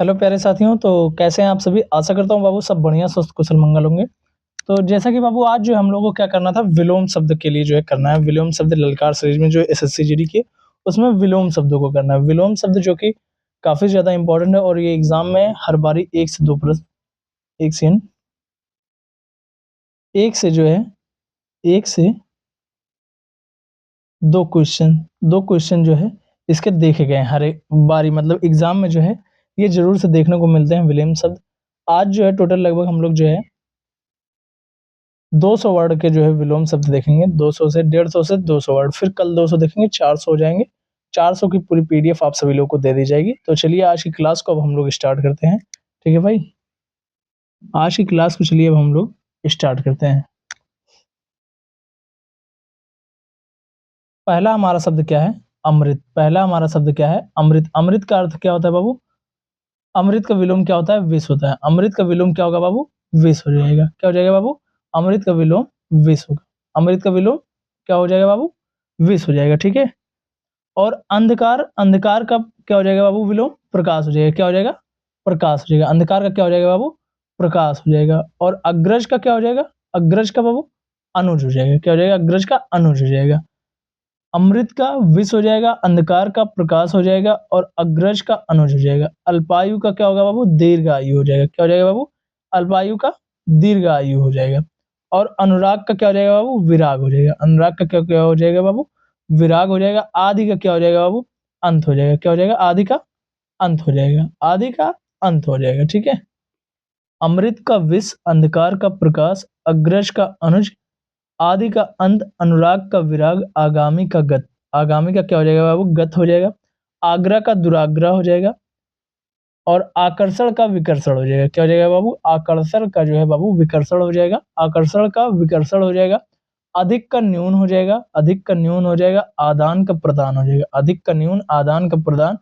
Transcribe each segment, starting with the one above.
Hello प्यारे साथियों, तो कैसे हैं आप सभी? आशा करता हूँ बाबू सब बढ़िया, स्वस्थ, कुशल, मंगल होंगे। तो जैसा कि बाबू आज जो हम लोगों को क्या करना था, विलोम शब्द के लिए जो है करना है। विलोम शब्द ललकार सीरीज में जो एसएससी जीडी की, उसमें विलोम शब्दों को करना है। विलोम शब्द जो कि काफ़ी ज़्यादा इम्पोर्टेंट है और ये एग्ज़ाम में हर बारी 1 से 2 प्रश्न 1 सेकंड 1 से जो है 1 से 2 क्वेश्चन जो है इसके देखे गए हैं हर एक बारी, मतलब एग्ज़ाम में जो है ये ज़रूर से देखने को मिलते हैं विलोम शब्द। आज जो है टोटल लगभग हम लोग जो है 200 वर्ड के जो है विलोम शब्द देखेंगे। 200 से 150 से 200 वर्ड, फिर कल 200 देखेंगे, 400 हो जाएँगे। 400 की पूरी पीडीएफ आप सभी लोगों को दे दी जाएगी। तो चलिए आज की क्लास को अब हम लोग स्टार्ट करते हैं। ठीक है भाई? आज की क्लास को चलिए अब हम लोग स्टार्ट करते हैं। पहला हमारा शब्द क्या है? अमृत। पहला हमारा शब्द क्या है? अमृत। अमृत का अर्थ क्या होता है बाबू? अमृत का विलोम क्या होता है? विष होता है। अमृत का विलोम क्या होगा बाबू? विष हो जाएगा। क्या हो जाएगा बाबू? अमृत का विलोम विष होगा। अमृत का विलोम क्या हो जाएगा बाबू? विष हो जाएगा। ठीक है? और अंधकार, अंधकार का क्या हो जाएगा बाबू? विलोम प्रकाश हो जाएगा। क्या हो जाएगा? प्रकाश हो जाएगा। अंधकार का क्या हो जाएगा बाबू? प्रकाश हो जाएगा। और अग्रज का क्या हो जाएगा? अग्रज का बाबू अनुज हो जाएगा। क्या हो जाएगा? अग्रज का अनुज हो जाएगा। अमृत का विष हो जाएगा, अंधकार का प्रकाश हो जाएगा और अग्रज का अनुज हो जाएगा। अल्पायु का क्या होगा बाबू? दीर्घायु हो जाएगा। क्या हो जाएगा बाबू? अल्पायु का दीर्घायु हो जाएगा। और अनुराग का क्या हो जाएगा बाबू? विराग हो जाएगा। अनुराग का क्या क्या हो जाएगा बाबू? विराग हो जाएगा। आदि का क्या हो जाएगा बाबू? अंत हो जाएगा। क्या हो जाएगा? आदि का अंत हो जाएगा। आदि का अंत हो जाएगा। ठीक है? अमृत का विष, अंधकार का प्रकाश, अग्रज का अनुज, आदि का अंत, अनुराग का विराग, आगामी का गत। आगामी का क्या हो जाएगा बाबू? गत हो जाएगा। आग्रह का दुराग्रह हो जाएगा और आकर्षण का विकर्षण हो जाएगा। क्या हो जाएगा बाबू? आकर्षण का जो है बाबू विकर्षण हो जाएगा। आकर्षण का विकर्षण हो जाएगा। अधिक का न्यून हो जाएगा। अधिक का न्यून हो जाएगा। आदान का प्रदान हो जाएगा। अधिक का न्यून, आदान का प्रदान।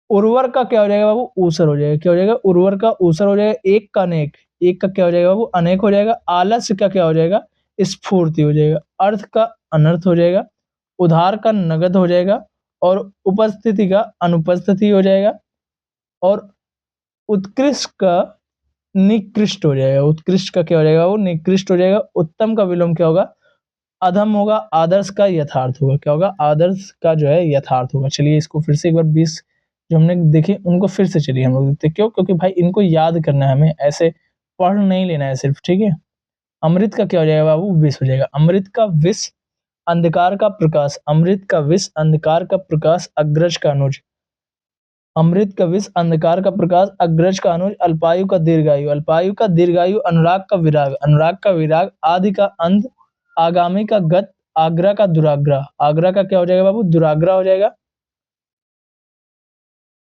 उर्वर का क्या हो जाएगा बाबू? ऊसर हो जाएगा। क्या हो जाएगा? उर्वर का ऊसर हो जाएगा। एक का अनेक, एक का क्या हो जाएगा बाबू? अनेक हो जाएगा। आलस्य का क्या हो जाएगा? स्फूर्ति हो जाएगा। अर्थ का अनर्थ हो जाएगा। उधार का नगद हो जाएगा और उपस्थिति का अनुपस्थिति हो जाएगा और उत्कृष्ट का निकृष्ट हो जाएगा। उत्कृष्ट का क्या हो जाएगा? वो निकृष्ट हो जाएगा। उत्तम का विलोम क्या होगा? अधम होगा। आदर्श का यथार्थ होगा। क्या होगा? आदर्श का जो है यथार्थ होगा। चलिए इसको फिर से एक बार 20 जो हमने देखे उनको फिर से चलिए हम लोग देखते हैं। क्यों? क्योंकि भाई इनको याद करना है हमें, ऐसे पढ़ नहीं लेना है सिर्फ। ठीक है? अमृत का क्या हो जाएगा बाबू? विष हो जाएगा। अमृत का विष, अंधकार का प्रकाश। अमृत का विष, अंधकार का प्रकाश, अग्रज का अनुज। अमृत का विष, अंधकार का प्रकाश, अग्रज का अनुज, अल्पायु का दीर्घायु। अल्पायु का दीर्घायु, अनुराग का विराग। अनुराग का विराग, आदि का अंत, आगामी का गत, आग्रह का दुराग्रह। आग्रह का क्या हो जाएगा बाबू? दुराग्रह हो जाएगा।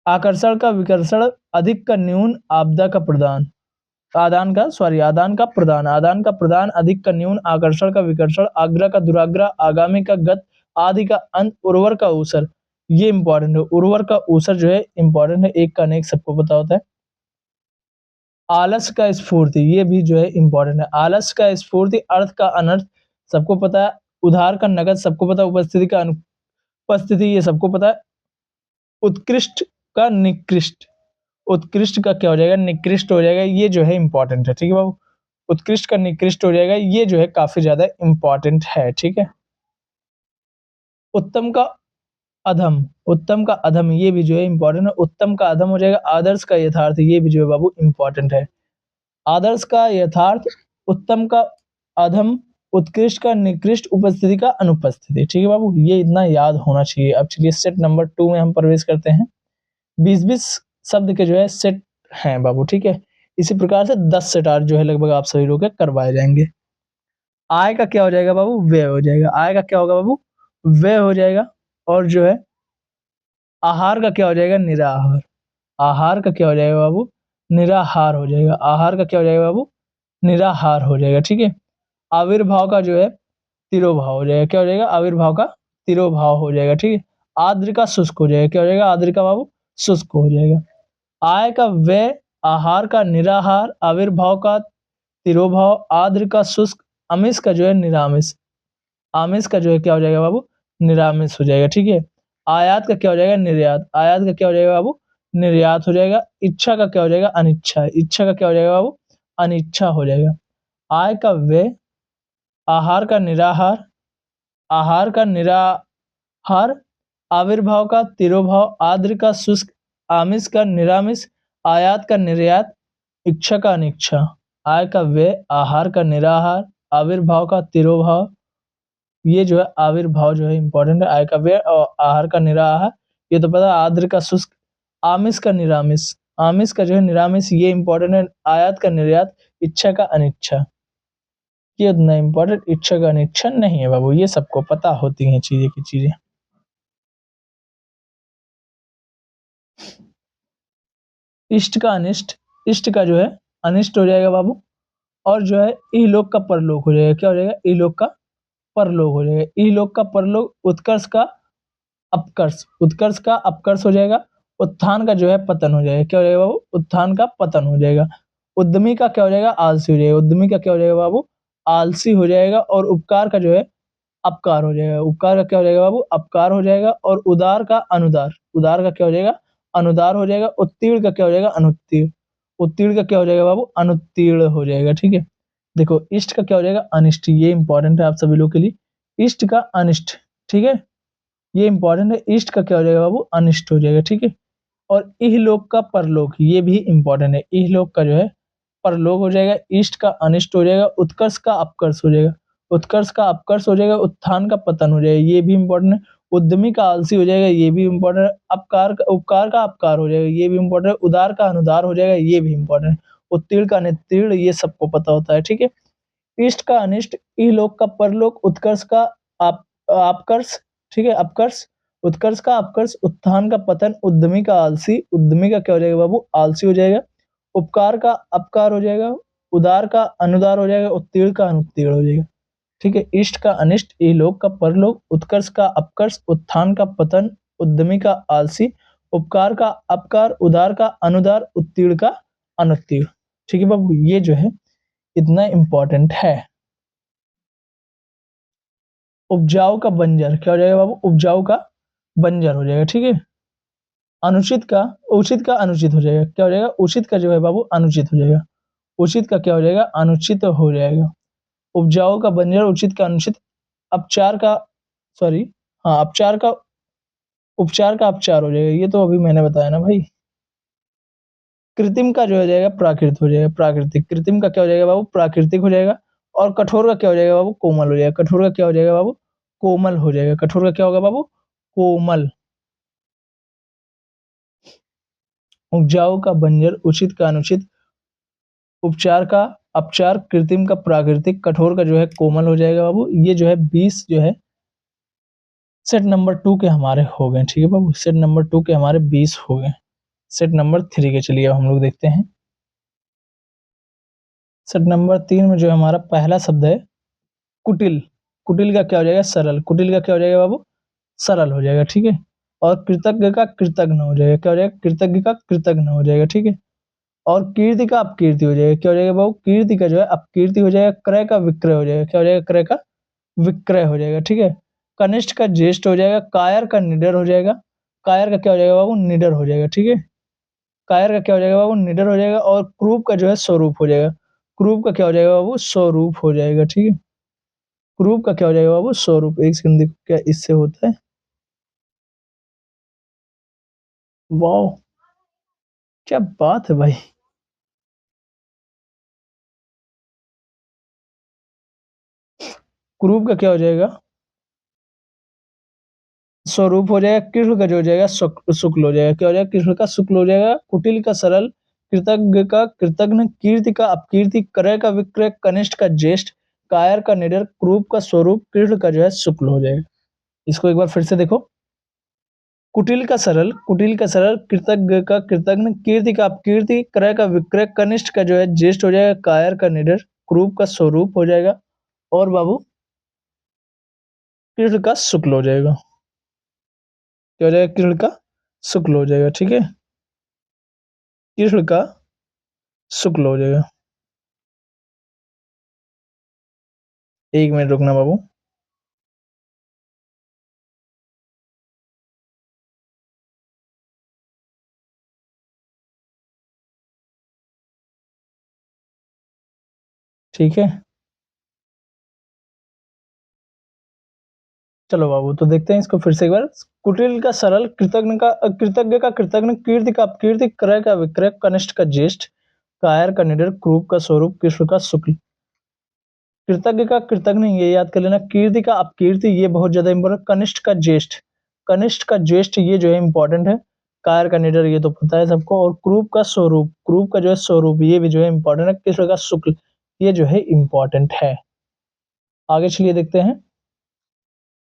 आकर्षण का विकर्षण, अधिक का न्यून, आपदा का प्रदान। आदान का प्रदान। आदान का प्रदान, अधिक का न्यून, आकर्षण का विकर्षण, आग्रह का दुराग्रह, आगामी का गत, आदि का अंत, उर्वर का ऊसर। ये इंपॉर्टेंट है। उर्वर का ऊसर जो है इंपॉर्टेंट है। एक का अनेक सबको पता होता है। आलस का स्फूर्ति, ये भी जो है इंपॉर्टेंट है। आलस का स्फूर्ति, अर्थ का अनर्थ सबको पता है। उधार का नगद सबको पता है। उपस्थिति का अनुपस्थिति ये सबको पता है। उत्कृष्ट का निकृष्ट, उत्कृष्ट का क्या हो जाएगा? निकृष्ट हो जाएगा। ये जो है इंपॉर्टेंट है। ठीक है बाबू? उत्कृष्ट का निकृष्ट हो जाएगा। ये जो है काफी ज्यादा इंपॉर्टेंट है। ठीक है? उत्तम का अधम, उत्तम का अधम ये भी जो है इंपॉर्टेंट है। उत्तम का अधम हो जाएगा। आदर्श का यथार्थ ये भी जो है बाबू इंपॉर्टेंट है। आदर्श का यथार्थ, उत्तम का अधम, उत्कृष्ट का निकृष्ट, उपस्थिति का अनुपस्थिति। ठीक है बाबू? ये इतना याद होना चाहिए। अब चलिए सेट नंबर 2 में हम प्रवेश करते हैं। 20-20 शब्द के जो है सेट हैं बाबू। ठीक है? इसी प्रकार से 10 सेट आज जो है लगभग आप सभी लोग के करवाए जाएंगे। आय का क्या हो जाएगा बाबू? व्यय हो जाएगा। आय का क्या होगा बाबू? व्यय हो जाएगा। और जो है आहार का क्या हो जाएगा? निराहार। आहार का क्या हो जाएगा बाबू? निराहार हो जाएगा। आहार का क्या हो जाएगा बाबू? निराहार हो जाएगा। ठीक है? आविर्भाव का जो है तिरोभाव हो जाएगा। क्या हो जाएगा? आविर्भाव का तिरोभाव हो जाएगा। ठीक है? आद्र का शुष्क हो जाएगा। क्या हो जाएगा? आद्र का बाबू शुष्क हो जाएगा। आय का व्यय, आहार का निराहार, आविर्भाव का तिरोभाव, आद्र का शुष्क, आमिष का जो है निरामिष। आमिष का जो है क्या हो जाएगा बाबू? निरामिष हो जाएगा। ठीक है? आयात का क्या हो जाएगा? निर्यात। आयात का क्या हो जाएगा बाबू? निर्यात हो जाएगा। इच्छा का क्या हो जाएगा? अनिच्छा। इच्छा का क्या हो जाएगा बाबू? अनिच्छा हो जाएगा। आय का व्यय, आहार का निराहार, आहार का निराहार, आविर्भाव का तिरोभाव, आर्द्र का शुष्क, आमिष का निरामिष, आयात का निर्यात, इच्छा का अनिच्छा। आय का व्यय, आहार का निराहार, आविर्भाव का तिरोभाव, ये जो है आविर्भाव जो है इंपॉर्टेंट है। आय का व्यय और आहार का निराहार, ये तो पता है। आर्द्र का शुष्क, आमिष का निरामिष, आमिष का जो है निरामिष, ये इंपॉर्टेंट है। आयात का निर्यात, इच्छा का अनिच्छा, ये उतना इंपॉर्टेंट, इच्छा का अनिच्छा नहीं है बाबू, ये सबको पता होती हैं चीजें की चीजें। इष्ट का अनिष्ट, इष्ट का जो है अनिष्ट हो जाएगा बाबू, और जो है इहलोक का परलोक हो जाएगा। क्या हो जाएगा? इहलोक का परलोक हो जाएगा। इहलोक का परलोक, उत्कर्ष का अपकर्ष, उत्कर्ष का अपकर्ष हो जाएगा। उत्थान का जो है पतन हो जाएगा। क्या हो जाएगा बाबू? उत्थान का पतन हो जाएगा। उद्यमी का क्या हो जाएगा? आलसी हो जाएगा। उद्यमी का क्या हो जाएगा बाबू? आलसी हो जाएगा। और उपकार का जो है अपकार हो जाएगा। उपकार का क्या हो जाएगा बाबू? अपकार हो जाएगा। और उदार का अनुदार, उदार का क्या हो जाएगा? अनुदार हो जाएगा। उत्तीर्ण का क्या हो जाएगा? अनुत्तीर्ण। उत्तीर्ण का क्या हो जाएगा बाबू? अनुत्तीर्ण हो जाएगा। ठीक है, देखो इष्ट का क्या हो जाएगा? अनिष्ट। ये इंपॉर्टेंट है आप सभी लोग के लिए, इष्ट का अनिष्ट। ठीक है, ये इंपॉर्टेंट है। इष्ट का क्या हो जाएगा बाबू? अनिष्ट हो जाएगा। ठीक है, और इहलोक का परलोक, ये भी इंपॉर्टेंट है। इहलोक का जो है परलोक हो जाएगा। इष्ट का अनिष्ट हो जाएगा। उत्कर्ष का अपकर्ष हो जाएगा। उत्कर्ष का अपकर्ष हो जाएगा। उत्थान का पतन हो जाएगा, ये भी इंपॉर्टेंट है। उद्यमी का आलसी हो जाएगा, ये भी इंपॉर्टेंट है। अपकार का, उपकार का अपकार हो जाएगा, ये भी इंपॉर्टेंट है। उदार का अनुदार हो जाएगा, ये भी इंपॉर्टेंट है। उत्तीर्ण का नित्तीर्ण, ये सबको पता होता है। ठीक है, इष्ट का अनिष्ट, इहलोक का परलोक, उत्कर्ष का अपकर्ष, ठीक है, अपकर्ष, उत्कर्ष का अपकर्ष, उत्थान का पतन, उद्यमी का आलसी, उद्यमी का क्या हो जाएगा बाबू? आलसी हो जाएगा। उपकार का अपकार हो जाएगा। उदार का अनुदार हो जाएगा। उत्तीर्ण का अनुत्तीर्ण हो जाएगा। ठीक है, इष्ट का अनिष्ट, इहलोक का परलोक, उत्कर्ष का अपकर्ष, उत्थान का पतन, उद्यमी का आलसी, उपकार का अपकार, उदार का अनुदार, उत्तीर्ण का अनुत्तीर्ण। ठीक है बाबू, ये जो है इतना इंपॉर्टेंट है। उपजाऊ का बंजर, क्या हो जाएगा बाबू? उपजाऊ का बंजर हो जाएगा। ठीक है, अनुचित का, उचित का अनुचित हो जाएगा। क्या हो जाएगा? उचित का जो है बाबू अनुचित हो जाएगा। उचित का क्या हो जाएगा? अनुचित हो जाएगा। उपजाऊ का बंजर, उचित का अनुचित, अपचार का, सॉरी, हाँ, अपचार का, उपचार का अपचार हो जाएगा। ये तो अभी मैंने बताया ना भाई। कृत्रिम का जो हो जाएगा प्राकृत हो जाएगा। प्राकृतिक, कृत्रिम का क्या हो जाएगा बाबू? प्राकृतिक हो जाएगा। और कठोर का क्या हो जाएगा बाबू? कोमल हो जाएगा। कठोर का क्या हो जाएगा बाबू? कोमल हो जाएगा। कठोर का क्या होगा बाबू? कोमल। उपजाऊ का बंजर, उचित का अनुचित, उपचार का अपचार, कृत्रिम का प्राकृतिक, कठोर का जो है कोमल हो जाएगा बाबू। ये जो है 20 जो है सेट नंबर 2 के हमारे हो गए। ठीक है बाबू, सेट नंबर 2 के हमारे 20 हो गए। सेट नंबर 3 के चलिए अब हम लोग देखते हैं। सेट नंबर 3 में जो हमारा पहला शब्द है कुटिल। कुटिल का क्या हो जाएगा? सरल। कुटिल का क्या हो जाएगा बाबू? सरल हो जाएगा। ठीक है, और कृतज्ञ का कृतज्ञ हो जाएगा। क्या हो जाएगा? कृतज्ञ का कृतज्ञ हो जाएगा। ठीक है, और कीर्ति का अपकीर्ति हो जाएगा। क्या हो जाएगा बाबू? कीर्ति का जो है अपकीर्ति हो जाएगा। क्रय का विक्रय हो जाएगा। क्या हो जाएगा? क्रय का विक्रय हो जाएगा। ठीक है, कनिष्ठ का ज्येष्ठ हो जाएगा। कायर का निडर हो जाएगा। कायर का क्या हो जाएगा बाबू? निडर हो जाएगा। ठीक है, कायर का क्या हो जाएगा बाबू? निडर हो जाएगा। और क्रूप का जो है स्वरूप हो जाएगा। क्रूप का क्या हो जाएगा बाबू? स्वरूप हो जाएगा। ठीक है, क्रूप का क्या हो जाएगा बाबू? स्वरूप। एक सेकंड देखो क्या इससे होता है। वाह, क्या बात है भाई। क्रूप का क्या हो जाएगा? स्वरूप हो जाएगा। कृष्ण का जो हो जाएगा शुक्ल हो जाएगा। क्या हो जाएगा? कृष्ण का शुक्ल हो जाएगा। कुटिल का सरल, कृतज्ञ का कृतज्ञ, कीर्ति का अपकीर्ति, क्रय का विक्रय, कनिष्ठ का ज्येष्ठ, कायर का निडर, क्रूप का स्वरूप, कृष्ण का जो है शुक्ल हो जाएगा। इसको एक बार फिर से देखो। कुटिल का सरल, कुटिल का सरल, कृतज्ञ का कृतज्ञ, कीर्ति का अपकीर्ति, क्रय का विक्रय, कनिष्ठ का जो है ज्येष्ठ हो जाएगा, कायर का निडर, क्रूप का स्वरूप हो जाएगा, और बाबू कृष्ण का शुक्ल हो जाएगा। क्या हो जाएगा? कृष्ण का शुक्ल हो जाएगा। ठीक है, कृष्ण का शुक्ल हो जाएगा। 1 मिनट रुकना बाबू। ठीक है। चलो बाबू, तो देखते हैं इसको फिर से एक बार। कुटिल का सरल, कृतज्ञ का अकृतज्ञ, का कृतज्ञ, कीर्ति का अपकीर्ति, क्रय का विक्रय, कनिष्ठ का ज्येष्ठ, कायर का निडर, क्रूप का स्वरूप, कृष्ण का शुक्ल। कृतज्ञ का कृतज्ञ ये याद कर लेना, कीर्ति का अपकीर्ति ये बहुत ज्यादा इंपॉर्टेंट, कनिष्ठ का ज्येष्ठ, कनिष्ठ का ज्येष्ठ ये जो है इंपॉर्टेंट है, कायर का निडर ये तो पता है सबको, और क्रूप का स्वरूप, क्रूप का जो है स्वरूप ये भी जो है इंपॉर्टेंट है, कृष्ण का शुक्ल ये जो है इंपॉर्टेंट है। आगे चलिए देखते हैं।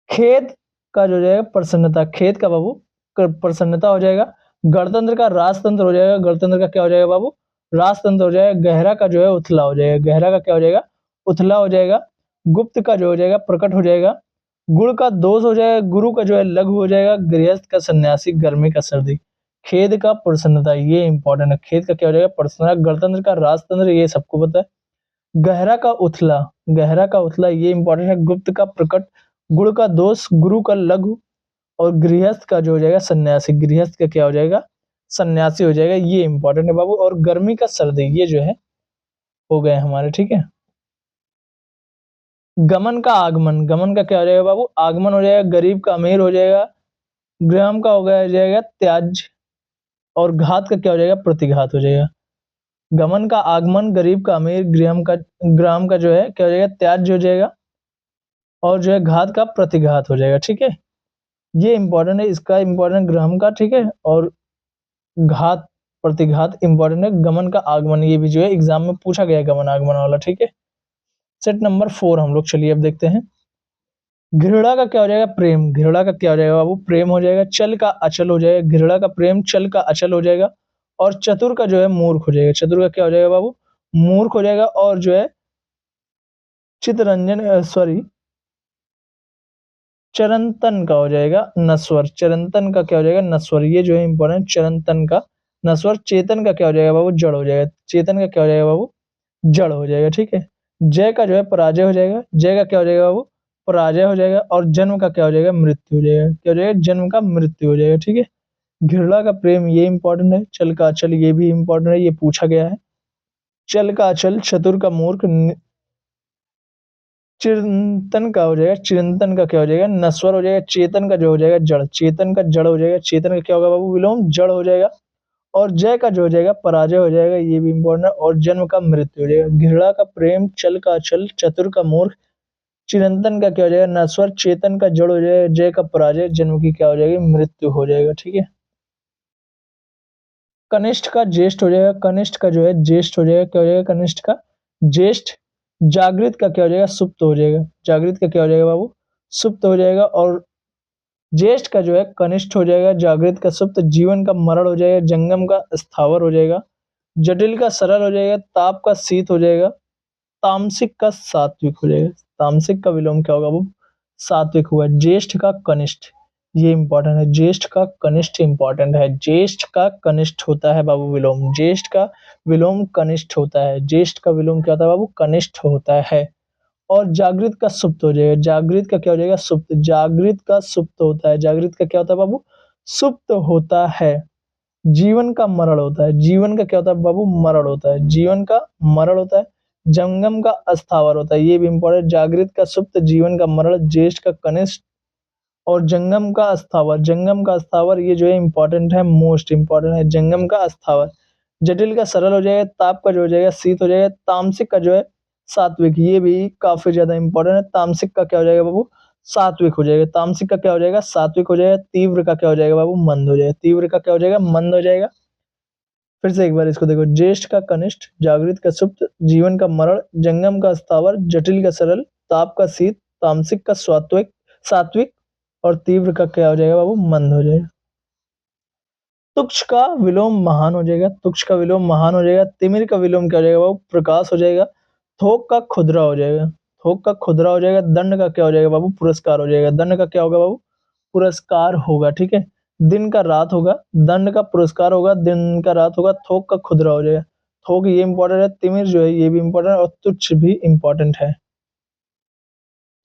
खेद का जो है प्रसन्नता, खेद का बाबू प्रसन्नता हो जाएगा। गणतंत्र का राजतंत्र हो जाएगा, गणतंत्र का क्या हो जाएगा बाबू, राजतंत्र हो जाएगा। गहरा का जो है उथला हो जाएगा, गहरा का क्या हो जाएगा, उथला हो जाएगा। गुप्त का जो हो जाएगा प्रकट हो जाएगा। गुण का दोष हो जाएगा, गुरु का जो है लघु हो जाएगा। गृहस्थ का सन्यासी, गर्मी का सर्दी। खेद का प्रसन्नता ये इंपॉर्टेंट है, खेद का क्या हो जाएगा प्रसन्नता। गणतंत्र का राजतंत्र ये सबको पता है। गहरा का उथला, गहरा का उथला ये इंपॉर्टेंट है। गुप्त का प्रकट, गुण का दोष, गुरु का लघु, और गृहस्थ का जो हो जाएगा सन्यासी, गृहस्थ का क्या हो जाएगा सन्यासी हो जाएगा, ये इंपॉर्टेंट है बाबू। और गर्मी का सर्दी ये जो है हो गए हमारे, ठीक है। गमन का आगमन, गमन का क्या हो जाएगा बाबू, आगमन हो जाएगा। गरीब का अमीर हो जाएगा। ग्राम का हो गया जाएगा त्याज, और घात का क्या हो जाएगा प्रतिघात हो जाएगा। गमन का आगमन, गरीब का अमीर, ग्राम का जो है क्या हो जाएगा त्याज हो जाएगा, और जो है घात का प्रतिघात हो जाएगा, ठीक है। ये इंपॉर्टेंट है, इसका इंपॉर्टेंट ग्राम का, ठीक है। और घात प्रतिघात इंपॉर्टेंट है। गमन का आगमन ये भी जो है एग्जाम में पूछा गया है, गमन आगमन वाला, ठीक है। सेट नंबर 4 हम लोग चलिए अब देखते हैं। घृणा का क्या हो जाएगा प्रेम, घृणा का क्या हो जाएगा बाबू प्रेम हो जाएगा। चल का अचल हो जाएगा, घृणा का प्रेम, चल का अचल हो जाएगा। और चतुर का जो है मूर्ख हो जाएगा, चतुर का क्या हो जाएगा बाबू मूर्ख हो जाएगा। और जो है चितरंजन सॉरी चरंतन का हो जाएगा नस्वर, चरंतन का क्या हो जाएगा नस्वर, ये जो है इंपॉर्टेंट, चरंतन का नस्वर। चेतन का क्या हो जाएगा बाबू जड़ हो जाएगा, चेतन का क्या हो जाएगा बाबू जड़ हो जाएगा, ठीक है। जय का जो है पराजय हो जाएगा, जय का क्या हो जाएगा बाबू पराजय हो जाएगा। और जन्म का क्या हो जाएगा मृत्यु हो जाएगा, क्या हो जाएगा जन्म का मृत्यु हो जाएगा, ठीक है। घिरला का प्रेम ये इंपॉर्टेंट है। चल का अचल ये भी इंपॉर्टेंट है, ये पूछा गया है। चल का अचल, चतुर का मूर्ख, चिरंतन का हो जाएगा, चिरंतन का क्या हो जाएगा नस्वर हो जाएगा। चेतन का जो हो जाएगा जड़, चेतन का जड़ हो जाएगा। चेतन का क्या होगा बाबू विलोम जड़ हो जाएगा। और जय का जो हो जाएगा पराजय हो जाएगा, ये भी इंपॉर्टेंट है। और जन्म का मृत्यु हो जाएगा। घृणा का प्रेम, चल का अचल, चतुर का मूर्ख, चिरंतन का क्या हो जाएगा नश्वर, चेतन का जड़ हो जाएगा, जय का पराजय, जन्म की क्या हो जाएगी मृत्यु हो जाएगा, ठीक है। कनिष्ठ का ज्येष्ठ हो जाएगा, कनिष्ठ का जो है ज्येष्ठ हो जाएगा, क्या हो जाएगा कनिष्ठ का ज्येष्ठ। जागृत का क्या हो जाएगा सुप्त हो जाएगा, जागृत का क्या हो जाएगा बाबू सुप्त हो जाएगा। और ज्येष्ठ का जो है कनिष्ठ हो जाएगा, जागृत का सुप्त। जीवन का मरण हो जाएगा, जंगम का स्थावर हो जाएगा। जटिल का सरल हो जाएगा, ताप का शीत हो जाएगा। तामसिक का सात्विक हो जाएगा, तामसिक का विलोम क्या होगा वो सात्विक हुआ। ज्येष्ठ का कनिष्ठ ये इंपॉर्टेंट है, ज्येष्ठ का कनिष्ठ इंपॉर्टेंट है। ज्येष्ठ का कनिष्ठ होता है बाबू विलोम, ज्येष्ठ का विलोम कनिष्ठ होता है। ज्येष्ठ का विलोम क्या होता है बाबू कनिष्ठ होता है। और जागृत का सुप्त हो जाएगा, जागृत का क्या हो जाएगा सुप्त, जागृत का सुप्त होता है। जागृत का क्या होता है बाबू सुप्त होता है। जीवन का मरण होता है, जीवन का क्या होता है बाबू मरण होता है, जीवन का मरण होता है। जंगम का अस्थावर होता है, ये भी इंपॉर्टेंट। जागृत का सुप्त, जीवन का मरण, ज्येष्ठ का कनिष्ठ, और जंगम का अस्थावर, जंगम का अस्थावर ये जो है इंपॉर्टेंट है, मोस्ट इंपॉर्टेंट है जंगम का अस्थावर। जटिल का सरल हो जाएगा, ताप का जो हो जाएगा शीत हो जाएगा। तामसिक का जो है सात्विक, ये भी काफी ज्यादा इंपॉर्टेंट है। तामसिक का क्या हो जाएगा बाबू सात्विक हो जाएगा, तामसिक का क्या हो जाएगा सात्विक हो जाएगा। तीव्र का क्या हो जाएगा बाबू मंद हो जाएगा, तीव्र का क्या हो जाएगा मंद हो जाएगा। फिर से एक बार इसको देखो, ज्येष्ठ का कनिष्ठ, जागृत का सुप्त, जीवन का मरण, जंगम का स्थावर, जटिल का सरल, ताप का शीत, तामसिक का सात्विक सात्विक, और तीव्र का क्या हो जाएगा बाबू मंद हो जाएगा। तुक्ष का विलोम महान हो जाएगा, तुक्ष का विलोम महान हो जाएगा। तिमिर का विलोम क्या हो जाएगा बाबू प्रकाश हो जाएगा। थोक का खुदरा हो जाएगा, थोक का खुदरा हो जाएगा। दंड का क्या हो जाएगा बाबू पुरस्कार हो जाएगा, दंड का क्या होगा बाबू पुरस्कार होगा, ठीक है। दिन का रात होगा, दंड का पुरस्कार होगा, दिन का रात होगा। थोक का खुदरा हो जाएगा, थोक ये इंपॉर्टेंट है। तिमिर जो है ये भी इंपॉर्टेंट है, और तुच्छ भी इंपॉर्टेंट है,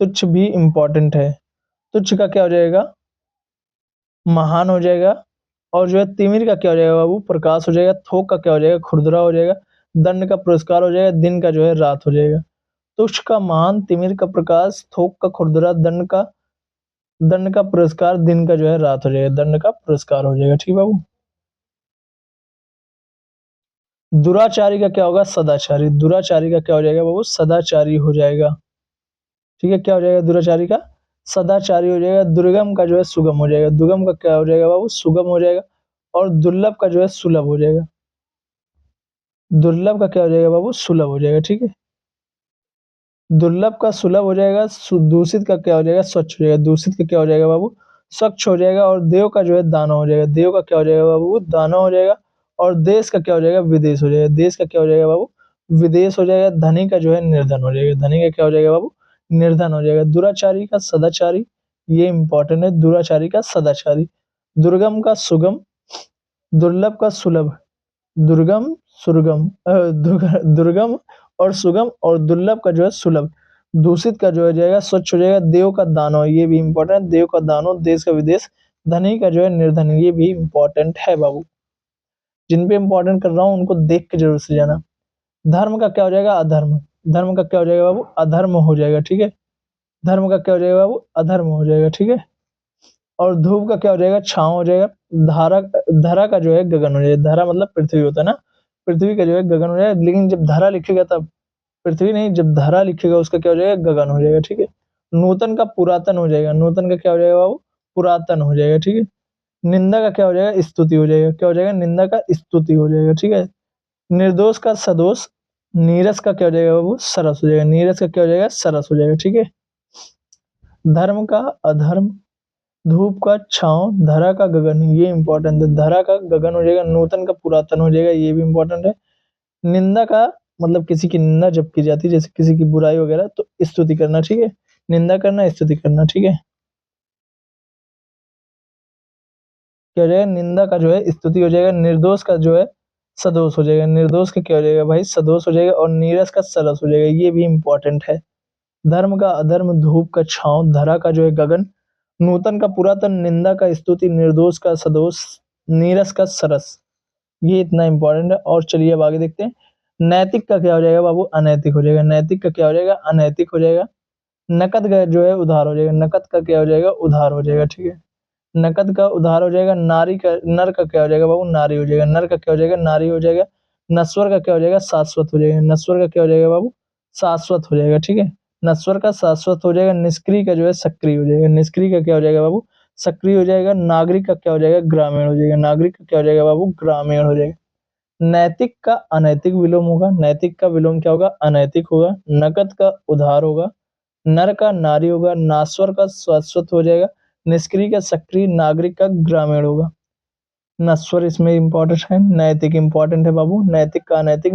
तुच्छ भी इंपॉर्टेंट है। तुच्छ का क्या हो जाएगा महान हो जाएगा। और जो है तिमिर का क्या हो जाएगा बाबू प्रकाश हो जाएगा। थोक का क्या हो जाएगा खुरदरा हो जाएगा। दंड का पुरस्कार हो जाएगा, दिन का जो है रात हो जाएगा। तुच्छ का महान, तिमिर का प्रकाश, थोक का खुरदरा, दंड का पुरस्कार, दिन का जो है रात हो जाएगा, दंड का पुरस्कार हो जाएगा। ठीक बाबू। दुराचारी का क्या होगा? सदाचारी। दुराचारी का क्या हो जाएगा बाबू? सदाचारी हो जाएगा। ठीक है, क्या हो जाएगा दुराचारी का? सदाचारी हो जाएगा। दुर्गम का जो है सुगम हो जाएगा। दुर्गम का क्या हो जाएगा बाबू? सुगम हो जाएगा। और दुर्लभ का जो है सुलभ हो जाएगा। दुर्लभ का क्या हो जाएगा बाबू? सुलभ हो जाएगा। ठीक है, दुर्लभ का सुलभ हो जाएगा। दूषित का क्या हो जाएगा? स्वच्छ हो जाएगा। दूषित का क्या हो जाएगा बाबू? स्वच्छ हो जाएगा। और देव का जो है दानव हो जाएगा। देव का क्या हो जाएगा बाबू? दानव हो जाएगा। और देश का क्या हो जाएगा? विदेश हो जाएगा। देश का क्या हो जाएगा बाबू? विदेश हो जाएगा। धनी का जो है निर्धन हो जाएगा। धनी का क्या हो जाएगा बाबू? निर्धन हो जाएगा। दुराचारी का सदाचारी, ये इंपॉर्टेंट है। दुराचारी का सदाचारी। दुर्गम का सुगम, दुर्लभ का सुलभ, दुर्गम सुर्गम दुर्गम और सुगम, और दुर्लभ का जो है सुलभ। दूषित का जो हो जाएगा स्वच्छ हो जाएगा। देव का दानव, ये भी इंपॉर्टेंट, देव का दानव। देश का विदेश। धनी का जो है निर्धन, ये भी इंपॉर्टेंट है बाबू। जिन पे इंपॉर्टेंट कर रहा हूँ उनको देख के जरूर से जाना। धर्म का क्या हो जाएगा? अधर्म। धर्म का क्या हो जाएगा बाबू? अधर्म हो जाएगा। ठीक है, धर्म का क्या हो जाएगा बाबू? अधर्म हो जाएगा। ठीक है, और धूप का क्या हो जाएगा? छांव हो जाएगा। धारा, धरा का जो है गगन हो जाएगा। धरा मतलब पृथ्वी होता है ना, पृथ्वी का जो है गगन हो जाएगा। लेकिन जब धरा लिखेगा तब पृथ्वी नहीं, जब धरा लिखेगा उसका क्या हो जाएगा? गगन हो जाएगा। ठीक है, नूतन का पुरातन हो जाएगा। नूतन का क्या हो जाएगा बाबू? पुरातन हो जाएगा। ठीक है, निंदा का क्या हो जाएगा? स्तुति हो जाएगा। क्या हो जाएगा? निंदा का स्तुति हो जाएगा। ठीक है, निर्दोष का सदोष, नीरस का क्या हो जाएगा बाबू? सरस हो जाएगा। नीरस का क्या हो जाएगा? सरस हो जाएगा। ठीक है, धर्म का अधर्म, धूप का छांव, धरा का गगन, ये इंपॉर्टेंट है। धरा का गगन हो जाएगा। नूतन का पुरातन हो जाएगा, ये भी इंपॉर्टेंट है। निंदा का मतलब किसी की निंदा जब की जाती है, जैसे किसी की बुराई वगैरह, तो स्तुति करना। ठीक है, निंदा करना, स्तुति करना। ठीक है, क्या हो जाएगा? निंदा का जो है स्तुति हो जाएगा। निर्दोष का जो है सदोष हो जाएगा। निर्दोष का क्या हो जाएगा भाई? सदोष हो जाएगा। और नीरस का सरस हो जाएगा, ये भी इंपॉर्टेंट है। धर्म का अधर्म, धूप का छांव, धरा का जो है गगन, नूतन का पुरातन, निंदा का स्तुति, निर्दोष का सदोष, नीरस का सरस, ये इतना इंपॉर्टेंट है। और चलिए अब आगे देखते हैं। नैतिक का क्या हो जाएगा बाबू? अनैतिक हो जाएगा। नैतिक का क्या हो जाएगा? अनैतिक हो जाएगा। नकद का जो है उधार हो जाएगा। नकद का क्या हो जाएगा? उधार हो जाएगा। ठीक है, नकद का उधार हो जाएगा। नारी का, नर का क्या हो जाएगा बाबू? नारी हो जाएगा। नर का क्या हो जाएगा? नारी हो जाएगा। नश्वर का क्या हो जाएगा? शाश्वत हो जाएगा। नश्वर का क्या हो जाएगा बाबू? शाश्वत हो जाएगा। ठीक है, नश्वर का शाश्वत हो जाएगा। निष्क्रिय का जो है सक्रिय हो जाएगा। निष्क्रिय का क्या हो जाएगा बाबू? सक्रिय हो जाएगा। नागरिक का क्या हो जाएगा? ग्रामीण हो जाएगा। नागरिक का क्या हो जाएगा बाबू? ग्रामीण हो जाएगा। नैतिक का अनैतिक विलोम होगा। नैतिक का विलोम क्या होगा? अनैतिक होगा। नकद का उधार होगा। नर का नारी होगा। नाश्वर का शाश्वत हो जाएगा। निष्क्रिय का सक्रिय। नागरिक का ग्रामीण होगा। नश्वर इसमें इंपॉर्टेंट है। नैतिक इंपॉर्टेंट है बाबू। नैतिक का अनैतिक।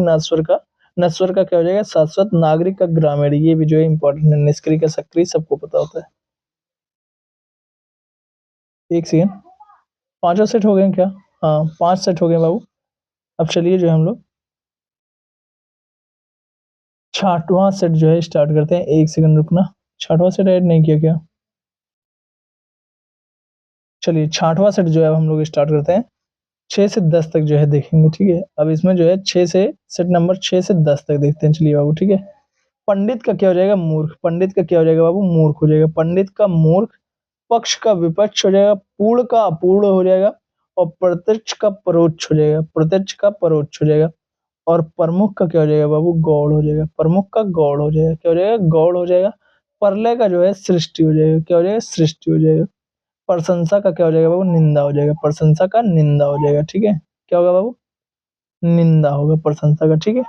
नश्वर का क्या हो जाएगा? शाश्वत। नागरिक का ग्रामीण, ये भी जो है इंपॉर्टेंट है। निष्क्रिय का सक्रिय सबको पता होता है। एक सेकेंड, पांचों सेट हो गए क्या? हाँ, 5 सेट हो गए बाबू। अब चलिए जो है हम लोग 6वां सेट जो है स्टार्ट करते हैं। एक सेकंड रुकना, 6वां सेट ऐड नहीं किया क्या? चलिए 6वां सेट जो है हम लोग स्टार्ट करते हैं। 6 से 10 तक जो है देखेंगे। ठीक है, अब इसमें जो है 6 से सेट नंबर 6 से 10 तक देखते हैं। चलिए बाबू, ठीक है। पंडित का क्या हो जाएगा? मूर्ख। पंडित का क्या हो जाएगा बाबू? मूर्ख हो जाएगा। पंडित का मूर्ख, पक्ष का विपक्ष हो जाएगा, पूर्ण का अपूर्ण हो जाएगा, और प्रत्यक्ष का परोक्ष हो जाएगा। प्रत्यक्ष का परोक्ष हो जाएगा। और प्रमुख का क्या हो जाएगा बाबू? गौड़ हो जाएगा। प्रमुख का गौड़ हो जाएगा। क्या हो जाएगा? गौड़ हो जाएगा। प्रलय का जो है सृष्टि हो जाएगा। क्या हो जाएगा? सृष्टि हो जाएगा। प्रशंसा का क्या हो जाएगा बाबू? निंदा हो जाएगा। प्रशंसा का निंदा हो जाएगा। ठीक है, क्या होगा बाबू? निंदा होगा प्रशंसा का। ठीक है,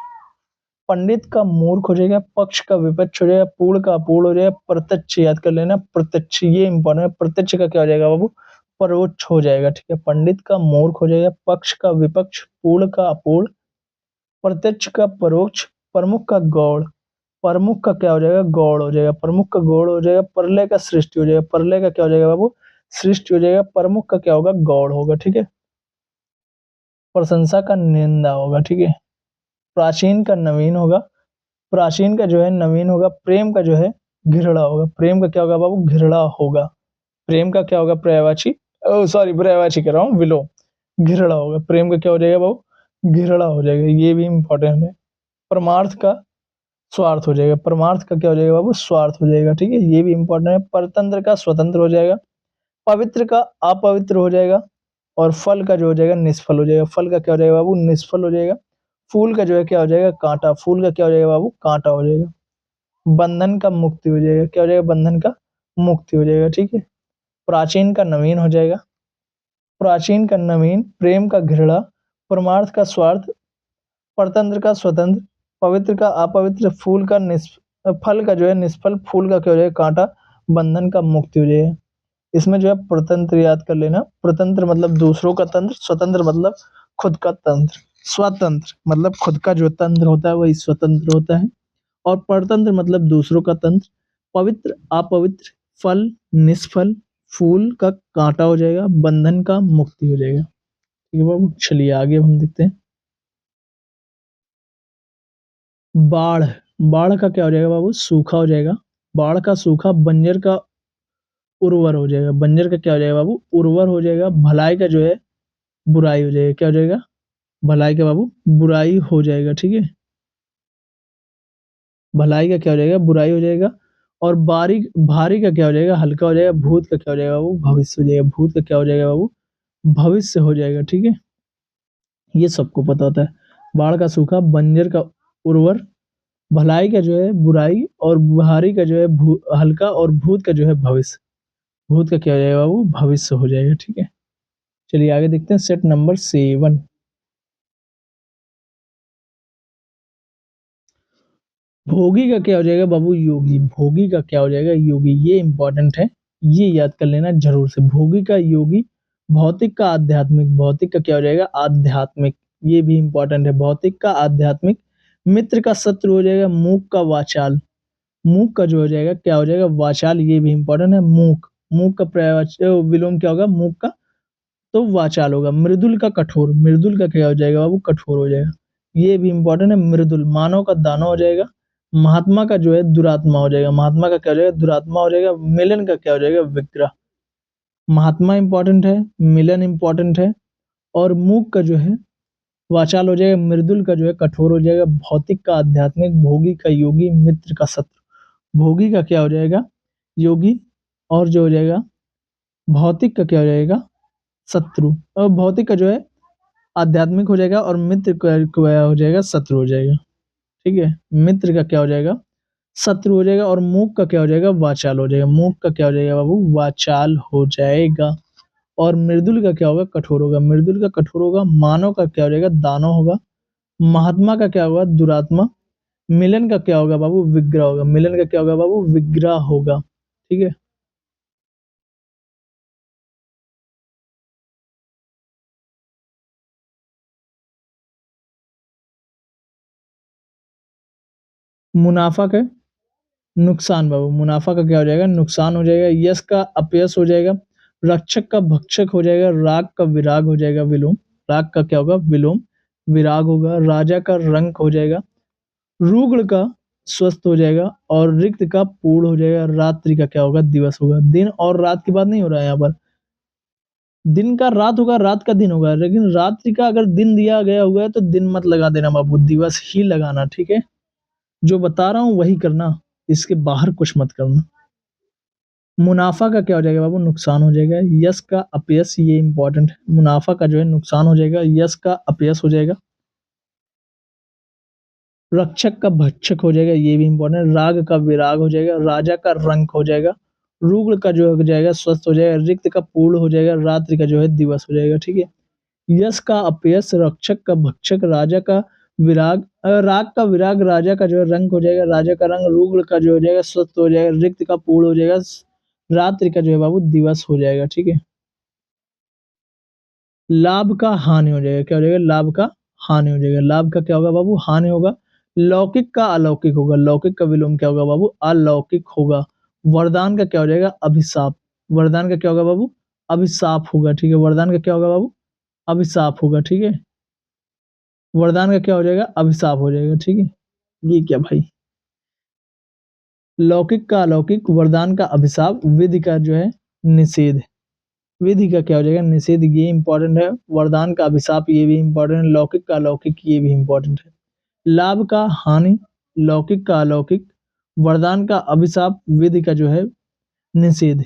पंडित का मूर्ख हो जाएगा। पक्ष का विपक्ष हो जाएगा। पूर्ण का अपूर्ण हो जाएगा। प्रत्यक्ष याद कर लेना, प्रत्यक्ष ये इंपॉर्टेंट है। प्रत्यक्ष का क्या हो जाएगा बाबू? परोक्ष हो जाएगा। ठीक है, पंडित का मूर्ख हो जाएगा। पक्ष का विपक्ष, पूर्ण का अपूर्ण, प्रत्यक्ष का परोक्ष, प्रमुख का गौड़। प्रमुख का क्या हो जाएगा? गौड़ हो जाएगा। प्रमुख का गौड़ हो जाएगा। प्रलय का सृष्टि हो जाएगा। प्रलय का क्या हो जाएगा बाबू? सृष्टि हो जाएगा। प्रमुख का क्या होगा? गौड़ होगा। ठीक है, प्रशंसा का निंदा होगा। ठीक है, प्राचीन का नवीन होगा। प्राचीन का जो है नवीन होगा। प्रेम का जो है घृणा होगा। प्रेम का क्या होगा बाबू? घृणा होगा। प्रेम का क्या होगा? पर्यायवाची, सॉरी पर्यायवाची कह रहा हूँ, विलोम। घृणा होगा। प्रेम का क्या हो जाएगा बाबू? घृणा हो जाएगा। ये भी इंपॉर्टेंट है। परमार्थ का स्वार्थ हो जाएगा। परमार्थ का क्या हो जाएगा बाबू? स्वार्थ हो जाएगा। ठीक है, ये भी इंपॉर्टेंट है। परतंत्र का स्वतंत्र हो जाएगा। पवित्र का अपवित्र हो जाएगा। और फल का जो हो जाएगा निष्फल हो जाएगा। फल का क्या हो जाएगा बाबू? निष्फल हो जाएगा। फूल का जो है क्या हो जाएगा? कांटा। फूल का क्या हो जाएगा बाबू? कांटा हो जाएगा। बंधन का मुक्ति हो जाएगा। क्या हो जाएगा? बंधन का मुक्ति हो जाएगा। ठीक है। प्राचीन का नवीन हो जाएगा। प्राचीन का नवीन, प्रेम का घृणा, परमार्थ का स्वार्थ, परतंत्र का स्वतंत्र, पवित्र का अपवित्र, फूल का फल का जो है निष्फल, फूल का क्या हो जाएगा? कांटा, बंधन का मुक्ति हो जाएगा। इसमें जो है प्रतंत्र याद कर लेना। प्रतंत्र मतलब दूसरों का तंत्र, स्वतंत्र मतलब खुद का तंत्र। स्वतंत्र मतलब खुद का जो तंत्र होता है वही स्वतंत्र होता है। और परतंत्र मतलब दूसरों का तंत्र। पवित्र, अपवित्र, फल, निष्फल, फूल का कांटा हो जाएगा, बंधन का मुक्ति हो जाएगा। ठीक है बाबू, चलिए आगे हम देखते हैं। बाढ़। बाढ़ का क्या हो जाएगा बाबू? सूखा हो जाएगा। बाढ़ का सूखा, बंजर का उर्वर हो जाएगा। बंजर का क्या हो जाएगा बाबू? उर्वर हो जाएगा। भलाई का जो है बुराई हो जाएगा। क्या हो जाएगा? भलाई का बाबू बुराई हो जाएगा। ठीक है, भलाई का क्या हो जाएगा? बुराई हो जाएगा। और बारीक, भारी का क्या हो जाएगा? हल्का हो जाएगा। भूत का क्या हो जाएगा बाबू? भविष्य हो जाएगा। भूत का क्या हो जाएगा बाबू? भविष्य हो जाएगा। ठीक है, ये सबको पता होता है। बाढ़ का सूखा, बंजर का उर्वर, भलाई का जो है बुराई, और भारी का जो है हल्का, और भूत का जो है भविष्य। भूत का क्या हो जाएगा बाबू? भविष्य हो जाएगा। ठीक है, चलिए आगे देखते हैं। Set number 7। भोगी का क्या हो जाएगा बाबू? योगी। भोगी का क्या हो जाएगा? योगी। ये इंपॉर्टेंट है, ये याद कर लेना जरूर से। भोगी का योगी। भौतिक का आध्यात्मिक। भौतिक का क्या हो जाएगा? आध्यात्मिक। ये भी इंपॉर्टेंट है। भौतिक का आध्यात्मिक। मित्र का शत्रु हो जाएगा। मूक का वाचाल। मूक का जो हो जाएगा क्या हो जाएगा? वाचाल। ये भी इंपॉर्टेंट है। मूक। मूक का विलोम क्या होगा? मूक का तो वाचाल होगा। मृदुल का कठोर। मृदुल का क्या हो जाएगा बाबू? कठोर हो जाएगा। ये भी इंपॉर्टेंट है। मृदुल, मानव का दानव हो जाएगा। महात्मा का जो है दुरात्मा हो जाएगा। महात्मा का क्या हो जाएगा? दुरात्मा हो जाएगा। मिलन का क्या हो जाएगा? विग्रह। महात्मा इंपॉर्टेंट है, मिलन इंपॉर्टेंट है, और मूक का जो है वाचाल हो जाएगा। मृदुल का जो है कठोर हो जाएगा। भौतिक का आध्यात्मिक। भोगी का योगी। मित्र का शत्रु। भोगी का क्या हो जाएगा? योगी। और जो हो जाएगा भौतिक का क्या हो जाएगा? शत्रु। और भौतिक का जो है आध्यात्मिक हो जाएगा, और मित्र का हो जाएगा शत्रु हो जाएगा। ठीक है, मित्र का क्या हो जाएगा? शत्रु हो जाएगा। और मूक का क्या हो जाएगा? वाचाल हो जाएगा। मूक का क्या हो जाएगा बाबू? वाचाल हो जाएगा। और मृदुल का क्या होगा? कठोर होगा। मृदुल का कठोर होगा। मानव का क्या हो जाएगा? दानव होगा। महात्मा का क्या होगा? दुरात्मा। मिलन का क्या होगा बाबू? विग्रह होगा। मिलन का क्या होगा बाबू? विग्रह होगा। ठीक है, मुनाफा का नुकसान बाबू। मुनाफा का क्या हो जाएगा? नुकसान हो जाएगा। यश का अपयश हो जाएगा। रक्षक का भक्षक हो जाएगा। राग का विराग हो जाएगा। विलोम। राग का क्या होगा? विलोम। विराग होगा। राजा का रंक हो जाएगा। रुग्ण का स्वस्थ हो जाएगा। और रिक्त का पूर्ण हो जाएगा। रात्रि का क्या होगा? दिवस होगा। दिन और रात की बात नहीं हो रहा है यहाँ पर। दिन का रात होगा, रात का दिन होगा। लेकिन रात्रि का अगर दिन दिया गया हुआ है तो दिन मत लगा देना बाबू, दिवस ही लगाना। ठीक है, जो बता रहा हूँ वही करना, इसके बाहर कुछ मत करना। मुनाफा का क्या हो जाएगा बाबू? नुकसान हो जाएगा। यश का अपयश, ये इंपॉर्टेंट है। मुनाफा का जो है नुकसान हो जाएगा। यश का अपयश हो जाएगा। रक्षक का भक्षक हो जाएगा। ये भी इंपॉर्टेंट है। राग का विराग हो जाएगा। राजा का रंक हो जाएगा। रुग्ण का जो हो जाएगा स्वस्थ हो जाएगा। रिक्त का पूर्ण हो जाएगा। रात्रि का जो है दिवस हो जाएगा। ठीक है, यश का अपयश, रक्षक का भक्षक, राजा का विराग, राग का विराग, राजा का जो है रंग हो जाएगा। राजा का रंग। रुग्ण का जो हो जाएगा स्वस्थ हो जाएगा। रिक्त का पूर्ण हो जाएगा। रात्रि का जो है बाबू दिवस हो जाएगा। ठीक है, लाभ का हानि हो जाएगा। क्या हो जाएगा? लाभ का हानि हो जाएगा। लाभ का क्या होगा बाबू? हानि होगा। लौकिक का अलौकिक होगा। लौकिक का विलोम क्या होगा बाबू? अलौकिक होगा। वरदान का क्या हो जाएगा? अभिशाप। वरदान का क्या होगा बाबू? अभिशाप होगा। ठीक है, वरदान का क्या होगा बाबू? अभिशाप होगा। ठीक है, वरदान का क्या हो जाएगा? अभिशाप हो जाएगा। ठीक है, ये क्या भाई? लौकिक का अलौकिक, वरदान का अभिशाप, विधि का जो है निषेध। विधि का क्या हो जाएगा? निषेध। ये इंपॉर्टेंट है। वरदान का अभिशाप, ये भी इंपॉर्टेंट है। लौकिक का अलौकिक, ये भी इंपॉर्टेंट है। लाभ का हानि, लौकिक का अलौकिक, वरदान का अभिशाप, विधि का जो है निषेध।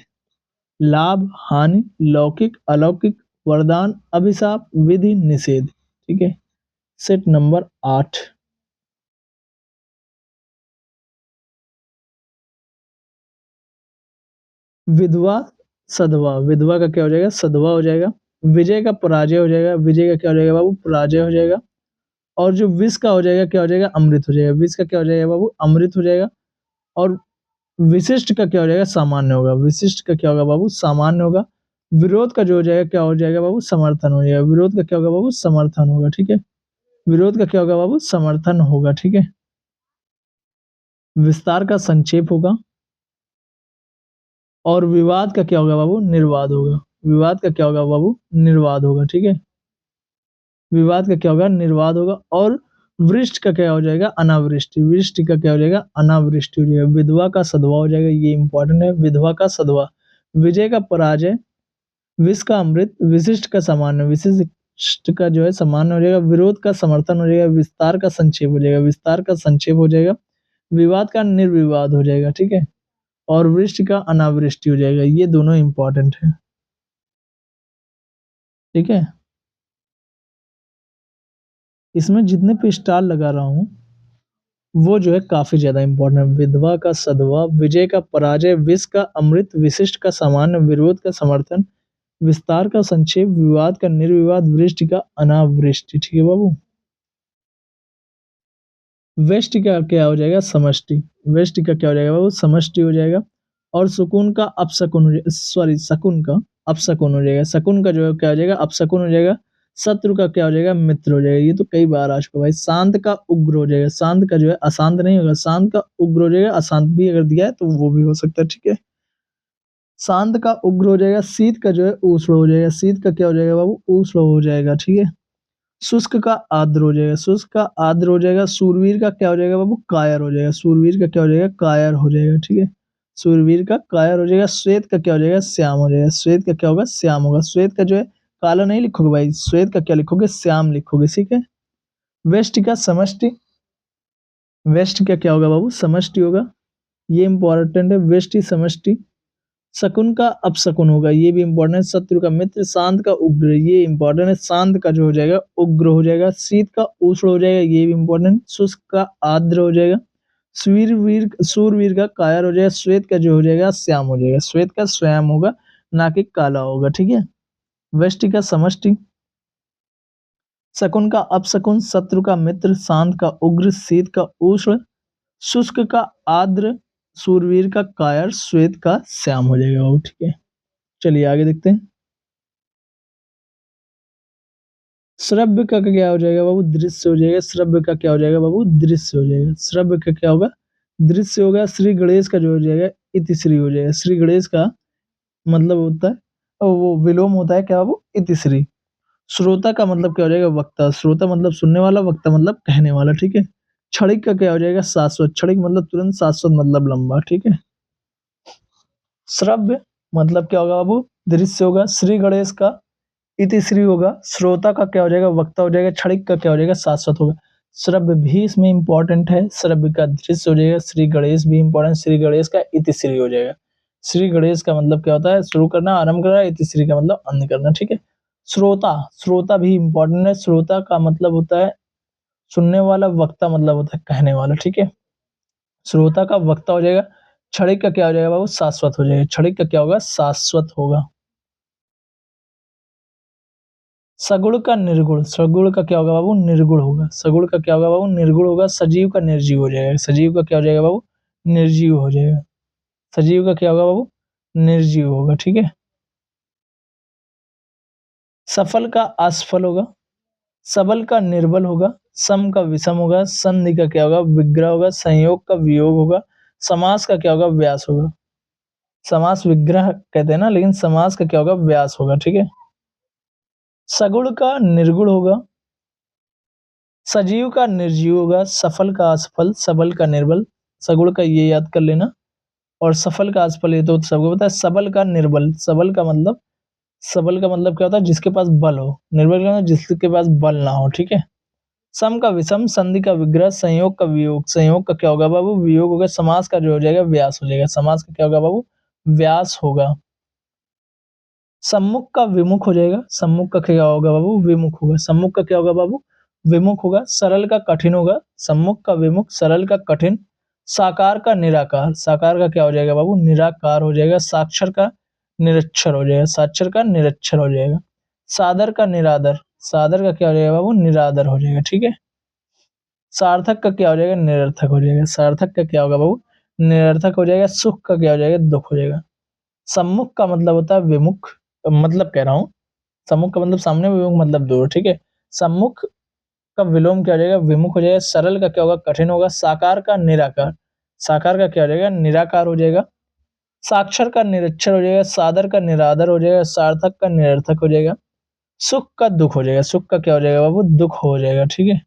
लाभ, हानि, लौकिक, अलौकिक, वरदान, अभिशाप, विधि, निषेध। ठीक है, सेट नंबर 8। विधवा सधवा, विधवा का क्या हो जाएगा? सधवा हो जाएगा। विजय का पराजय हो जाएगा, विजय का क्या हो जाएगा बाबू? पराजय हो जाएगा। और जो विष का हो जाएगा क्या हो जाएगा? अमृत हो जाएगा। विष का क्या हो जाएगा बाबू? अमृत हो जाएगा। और विशिष्ट का क्या हो जाएगा? सामान्य होगा। विशिष्ट का क्या होगा बाबू? सामान्य होगा। विरोध का जो हो जाएगा क्या हो जाएगा बाबू? समर्थन हो जाएगा। विरोध का क्या होगा बाबू? समर्थन होगा। ठीक है, विरोध का क्या होगा बाबू? समर्थन होगा। ठीक है, विस्तार का संक्षेप होगा। और विवाद का क्या होगा बाबू? निर्वाद होगा। विवाद का क्या होगा बाबू? निर्वाद होगा। ठीक है, विवाद का क्या होगा? निर्वाद होगा। और वृष्टि का क्या हो जाएगा? अनावृष्टि। वृष्टि का क्या हो जाएगा? अनावृष्टि हो जाएगा। विधवा का सधवा हो जाएगा, ये इंपॉर्टेंट है। विधवा का सधवा। विजय का पराजय, विष का अमृत, विशिष्ट का सामान्य, विशिष्ट का जो है सामान्य हो जाएगा। विरोध का समर्थन हो जाएगा। विस्तार का संक्षेप हो जाएगा, विस्तार का संक्षेप हो जाएगा। विवाद का निर्विवाद हो जाएगा। ठीक है, और वृष्टि का अनावृष्टि हो जाएगा। ये दोनों इंपॉर्टेंट है। ठीक है, इसमें जितने पे स्टार लगा रहा हूं वो जो है काफी ज्यादा इंपॉर्टेंट है। विधवा का सधवा, विजय का पराजय, विष का अमृत, विशिष्ट का सामान्य, विरोध का समर्थन, विस्तार का संक्षेप, विवाद का निर्विवाद, वृष्टि का अनावृष्टि। ठीक है बाबू, वेष्टि का क्या हो जाएगा? समष्टि। वेष्टि का क्या हो जाएगा बाबू? समष्टि हो जाएगा। और सुकून का अपशकुन हो जाएगा, सॉरी शकुन का अपशकुन हो जाएगा। शकुन का जो है क्या हो जाएगा? अपशकुन हो जाएगा। शत्रु का क्या हो जाएगा? मित्र हो जाएगा। ये तो कई बार आ चुका भाई। शांत का उग्र हो जाएगा। शांत का जो है अशांत नहीं होगा, शांत का उग्र हो जाएगा। अशांत भी अगर दिया है तो वो भी हो सकता है। ठीक है, शांत का उग्र हो जाएगा। शीत का जो है उष्ण हो जाएगा। शीत का क्या हो जाएगा बाबू? उष्ण हो जाएगा। ठीक है, शुष्क का आर्द्र हो जाएगा। शुष्क का आर्द्र हो जाएगा। शूरवीर का क्या हो जाएगा बाबू? कायर हो जाएगा। शूरवीर का क्या हो जाएगा? कायर हो जाएगा। ठीक है, शूरवीर का कायर हो जाएगा। श्वेत का क्या हो जाएगा? श्याम हो जाएगा। श्वेत का क्या होगा? श्याम होगा। श्वेत का जो है काला नहीं लिखोगे भाई, श्वेत का क्या लिखोगे? श्याम लिखोगे। ठीक है, वेष्टि का समष्टि। वेष्टि का क्या होगा बाबू? समष्टि होगा। ये इंपॉर्टेंट है, वेष्टि समष्टि। शकुन का अपशकुन होगा, ये भी इंपॉर्टेंट है। शत्रु का मित्र। शांत का उग्र, ये इंपॉर्टेंट है। शांत का जो हो जाएगा उग्र हो जाएगा। शीत का उष्ण हो जाएगा, ये भी इंपॉर्टेंट। शुष्क का आर्द्र हो जाएगा। शूरवीर का कायर हो जाएगा। श्वेत का जो हो जाएगा श्याम हो जाएगा। श्वेत का स्वयं होगा, ना कि काला होगा। ठीक है, वेष्टि का समष्टि। शकुन का अपशकुन, शत्रु का मित्र, शांत का उग्र, शीत का उष्ण, शुष्क का आर्द्र, शूरवीर का कायर, श्वेत का श्याम हो जाएगा। वो ठीक है, चलिए आगे देखते हैं। श्रव्य का क्या हो जाएगा बाबू? दृश्य हो जाएगा। श्रव्य का क्या हो जाएगा बाबू? दृश्य हो जाएगा। श्रव्य का क्या होगा? दृश्य होगा। श्री गणेश का जो हो जाएगा इतिश्री हो जाएगा। श्री गणेश का मतलब होता है, और वो विलोम होता है क्या बाबू? इतिश्री। श्रोता का मतलब क्या हो जाएगा? वक्ता। श्रोता मतलब सुनने वाला, वक्ता मतलब कहने वाला। ठीक है, क्षणिक का क्या हो जाएगा? शाश्वत। क्षणिक मतलब तुरंत, शाश्वत मतलब लंबा। ठीक है, श्रव्य मतलब क्या होगा बाबू? दृश्य होगा। श्री गणेश का इतिश्री होगा। श्रोता का क्या हो जाएगा? वक्ता हो जाएगा। क्षणिक का क्या हो जाएगा? शाश्वत होगा। श्रव्य भी इसमें इंपॉर्टेंट है। श्रव्य का दृश्य हो जाएगा। श्री गणेश भी इंपॉर्टेंट। श्री गणेश का इतिश्री हो जाएगा। श्री गणेश का मतलब क्या होता है? शुरू करना, आरंभ करना। इतिश्री का मतलब अंत करना। ठीक है, श्रोता, श्रोता भी इंपॉर्टेंट है। श्रोता का मतलब होता है सुनने वाला, वक्ता मतलब होता है कहने वाला। ठीक है, श्रोता का वक्ता हो जाएगा। क्षणिक का क्या हो जाएगा बाबू? शाश्वत हो जाएगा। क्षणिक का क्या होगा? शाश्वत होगा। सगुण का निर्गुण। सगुण का क्या होगा बाबू? निर्गुण होगा। सगुण का क्या होगा बाबू? निर्गुण होगा। सजीव का निर्जीव हो जाएगा। सजीव का क्या हो जाएगा बाबू? निर्जीव हो जाएगा। सजीव का क्या होगा बाबू? निर्जीव होगा। ठीक है, सफल का असफल होगा। सबल का निर्बल होगा। सम का विषम होगा। संधि का क्या होगा? विग्रह होगा। संयोग का वियोग होगा। समास का क्या होगा? व्यास होगा। समास विग्रह कहते हैं ना, लेकिन समास का क्या होगा? व्यास होगा। ठीक है, सगुण का निर्गुण होगा। सजीव का निर्जीव होगा। सफल का असफल। सबल का निर्बल। सगुण का ये याद कर लेना। और सफल का असफल ये तो सबको पता है। सबल का निर्बल। सबल का मतलब क्या होता है? जिसके पास बल हो। निर्बल का मतलब जिसके पास बल ना हो। ठीक है, सम का विषम, संधि का विग्रह, संयोग का वियोग। संयोग का क्या होगा बाबू? वियोग होगा। समास का जो हो जाएगा व्यास हो जाएगा। समास का क्या होगा बाबू? व्यास होगा। सम्मुख का विमुख हो जाएगा। सम्मुख का क्या होगा बाबू? विमुख होगा। सम्मुख का क्या होगा बाबू? विमुख होगा। सरल का कठिन होगा। सम्मुख का विमुख, सरल का कठिन। साकार का निराकार। साकार का क्या हो जाएगा बाबू? निराकार हो जाएगा। साक्षर का निरक्षर हो जाएगा। साक्षर का निरक्षर हो जाएगा। सादर का निरादर। सादर का क्या हो जाएगा बाबू? निरादर हो जाएगा। ठीक है। सार्थक का क्या हो जाएगा? निरर्थक हो जाएगा। सार्थक का क्या होगा बाबू? निरर्थक हो जाएगा। सुख का क्या हो जाएगा? दुख हो जाएगा। सम्मुख का मतलब होता है विमुख, मतलब कह रहा हूँ, सम्मुख का मतलब सामने, विमुख मतलब दूर। ठीक है। सम्मुख का विलोम क्या हो जाएगा? विमुख हो जाएगा। सरल का क्या होगा? कठिन होगा। साकार का निराकार। साकार का क्या हो जाएगा? निराकार हो जाएगा। साक्षर का निरक्षर हो जाएगा। सादर का निरादर हो जाएगा। सार्थक का निरर्थक हो जाएगा। सुख का दुख हो जाएगा। सुख का क्या हो जाएगा बाबू? दुख हो जाएगा। ठीक है।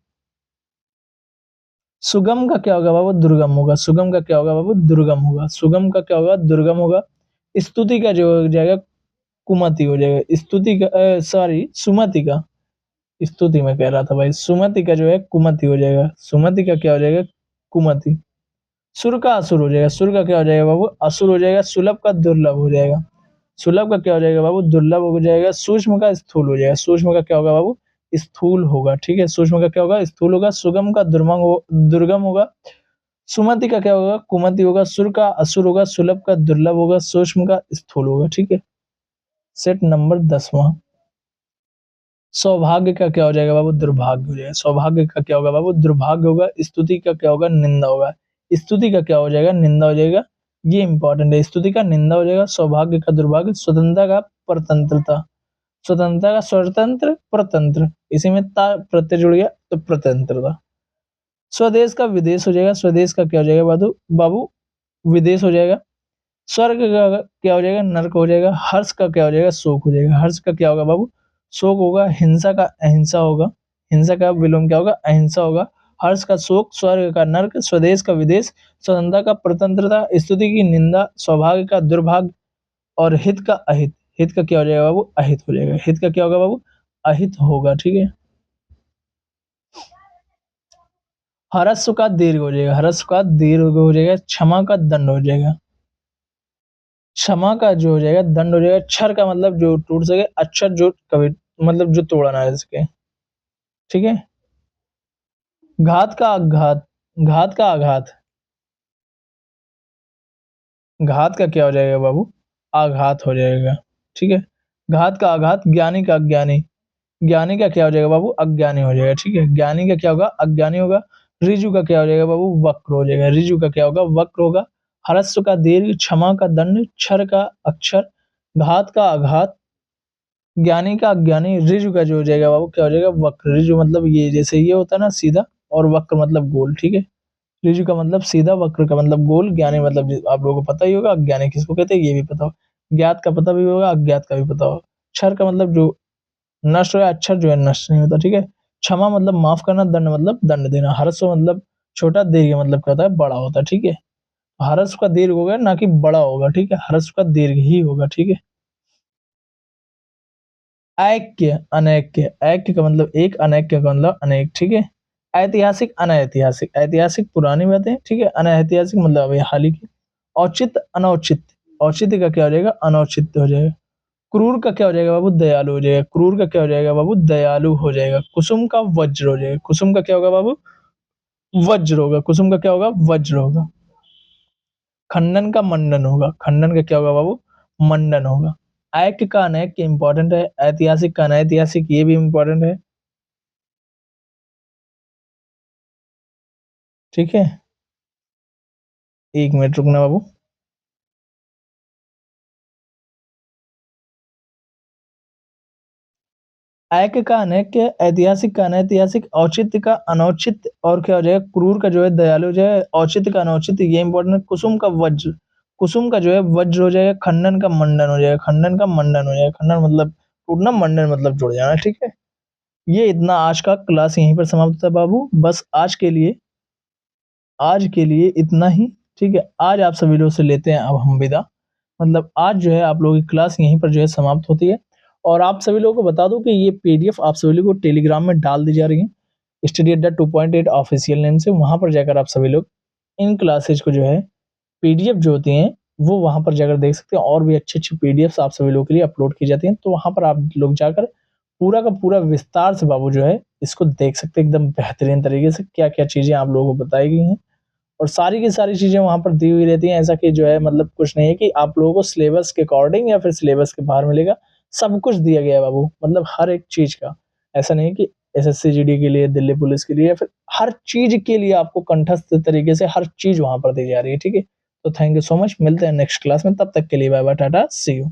सुगम का क्या होगा बाबू? दुर्गम होगा। सुगम का क्या होगा बाबू? दुर्गम होगा। सुगम का क्या होगा? दुर्गम होगा। स्तुति का जो हो जाएगा कुमति हो जाएगा। स्तुति का सॉरी सुमति का, स्तुति में कह रहा था भाई, सुमति का जो है कुमति हो जाएगा। सुमति का क्या हो जाएगा? कुमति। सुर का असुर हो जाएगा। सुर का क्या हो जाएगा बाबू? असुर हो जाएगा। सुलभ का दुर्लभ हो जाएगा। सुलभ का क्या हो जाएगा बाबू? दुर्लभ हो जाएगा। सूक्ष्म का स्थूल हो जाएगा। सूक्ष्म का क्या होगा बाबू? स्थूल होगा। ठीक है। सूक्ष्म का क्या होगा? स्थूल होगा। सुगम का दुर्गम होगा। सुमति का क्या होगा? कुमति होगा। सुर का असुर होगा। सुलभ का दुर्लभ होगा। सूक्ष्म का स्थूल होगा। ठीक है। सेट नंबर 10वां। सौभाग्य का क्या हो जाएगा बाबू? दुर्भाग्य हो जाएगा। सौभाग्य का क्या होगा बाबू? दुर्भाग्य होगा। स्तुति का क्या होगा? निंदा होगा। स्तुति का क्या हो जाएगा? निंदा हो जाएगा। ये इंपॉर्टेंट है। स्तुति का निंदा हो जाएगा। सौभाग्य का दुर्भाग्य। स्वतंत्रता का परतंत्रता। स्वतंत्रता का स्वतंत्र, परतंत्र, इसी में ता प्रत्यय जुड़ गया तो प्रतंत्रता। स्वदेश का विदेश हो जाएगा। स्वदेश का क्या हो जाएगा बाबू? बाबू विदेश हो जाएगा। स्वर्ग का क्या हो जाएगा? नरक हो जाएगा। हर्ष का क्या हो जाएगा? शोक हो जाएगा। हर्ष का क्या होगा बाबू? शोक होगा। हिंसा का अहिंसा होगा। हिंसा का विलोम क्या होगा? अहिंसा होगा। हर्ष का शोक, स्वर्ग का नरक, स्वदेश का विदेश, स्वतंत्रता का प्रतंत्रता, स्तुति की निंदा, सौभाग्य का दुर्भाग्य और हित का अहित। हित का क्या हो जाएगा बाबू? अहित हो जाएगा। हित का क्या होगा बाबू? अहित होगा। ठीक है। हरस्व का दीर्घ हो जाएगा। हरस्व का दीर्घ हो जाएगा। क्षमा का दंड हो जाएगा। क्षमा का जो हो जाएगा दंड हो जाएगा। क्षर का मतलब जो टूट सके, अक्षर जो कभी मतलब जो तोड़ा ना जा सके। ठीक है। घात का आघात। घात का आघात। घात का क्या हो जाएगा बाबू? आघात हो जाएगा। ठीक है। घात का आघात। ज्ञानी का अज्ञानी। ज्ञानी का क्या हो जाएगा बाबू? अज्ञानी हो जाएगा। ठीक है। ज्ञानी का क्या होगा? अज्ञानी होगा। ऋजु का क्या हो जाएगा बाबू? वक्र हो जाएगा। ऋजु का क्या होगा? वक्र होगा। हरस्व का दीर्घ। क्षमा का दंड। क्षर का अक्षर। घात का आघात। ज्ञानी का अज्ञानी। ऋजु का जो हो जाएगा बाबू क्या हो जाएगा? वक्र। ऋजु मतलब ये जैसे ये होता है ना सीधा, और वक्र मतलब गोल। ठीक है। ऋजु का मतलब सीधा, वक्र का मतलब गोल। ज्ञानी मतलब आप लोगों को पता ही होगा। अज्ञानी किसको कहते हैं ये भी पता हो। ज्ञात का पता भी होगा, अज्ञात का भी पता होगा। क्षर का मतलब जो नष्ट हो, अक्षर जो है नष्ट नहीं होता। ठीक है। क्षमा मतलब माफ करना। दंड मतलब दंड देना। हर्स्व मतलब छोटा। दीर्घ मतलब क्या होता है? बड़ा होता है। ठीक है। हर्स्व का दीर्घ होगा ना कि बड़ा होगा। ठीक है। हर्स्व का दीर्घ ही होगा। ठीक है। ऐक्य अनैक्य। ऐक्य का मतलब एक, अनैक्य का मतलब अनेक। ठीक है। ऐतिहासिक अनैतिहासिक। ऐतिहासिक पुरानी बातें। ठीक है। अनैतिहासिक मतलब अभी हाल ही की। औचित्य अनौचित्य। औचित्य का क्या हो जाएगा? अनौचित्य हो जाएगा। क्रूर का क्या हो जाएगा बाबू? दयालु हो जाएगा। क्रूर का क्या हो जाएगा बाबू? दयालु हो जाएगा। कुसुम का वज्र हो जाएगा। कुसुम का क्या होगा बाबू? वज्र होगा। कुसुम का क्या होगा? वज्र होगा। खंडन का मंडन होगा। खंडन का क्या होगा बाबू? मंडन होगा। ऐक्य का अनैक्य इंपॉर्टेंट है। ऐतिहासिक का अनैतिहासिक ये भी इंपॉर्टेंट है। ठीक है। 1 मिनट रुकना बाबू। ऐक्य का अनैक्य, ऐतिहासिक का अनैतिहासिक, औचित्य का अनौचित्य, और क्या हो जाएगा? क्रूर का जो है दयालु हो जाएगा। औचित्य का अनौचित्य ये इंपॉर्टेंट है। कुसुम का वज्र। कुसुम का जो है वज्र हो जाएगा। खंडन का मंडन हो जाएगा। खंडन का मंडन हो जाएगा। खंडन मतलब टूटना, मंडन मतलब जुड़ जाना। ठीक है। ये इतना आज का क्लास यहीं पर समाप्त होता है बाबू। बस आज के लिए इतना ही। ठीक है। आज आप सभी लोग से लेते हैं अब हम विदा। मतलब आज जो है आप लोगों की क्लास यहीं पर जो है समाप्त होती है। और आप सभी लोगों को बता दूं कि ये पीडीएफ आप सभी लोगों को टेलीग्राम में डाल दी जा रही है। स्टडी अड्डा 2.8 ऑफिशियल नेम से, वहाँ पर जाकर आप सभी लोग इन क्लासेज को जो है पीडीएफ जो होती हैं वो वहाँ पर जाकर देख सकते हैं, और भी अच्छी-अच्छी पीडीएफ्स आप सभी लोगों के लिए अपलोड की जाती हैं। तो वहाँ पर आप लोग जाकर पूरा का पूरा विस्तार से बाबू जो है इसको देख सकते हैं एकदम बेहतरीन तरीके से, क्या-क्या चीज़ें आप लोगों को बताई गई हैं और सारी की सारी चीज़ें वहाँ पर दी हुई रहती हैं। ऐसा कि जो है मतलब कुछ नहीं है कि आप लोगों को सिलेबस के अकॉर्डिंग या फिर सिलेबस के बाहर मिलेगा, सब कुछ दिया गया है बाबू, मतलब हर एक चीज़ का। ऐसा नहीं है कि एसएससी जीडी के लिए, दिल्ली पुलिस के लिए या फिर हर चीज़ के लिए आपको कंठस्थ तरीके से हर चीज़ वहाँ पर दी जा रही है, ठीक है? तो थैंक यू सो मच, मिलते हैं नेक्स्ट क्लास में, तब तक के लिए bye bye, tata, see you.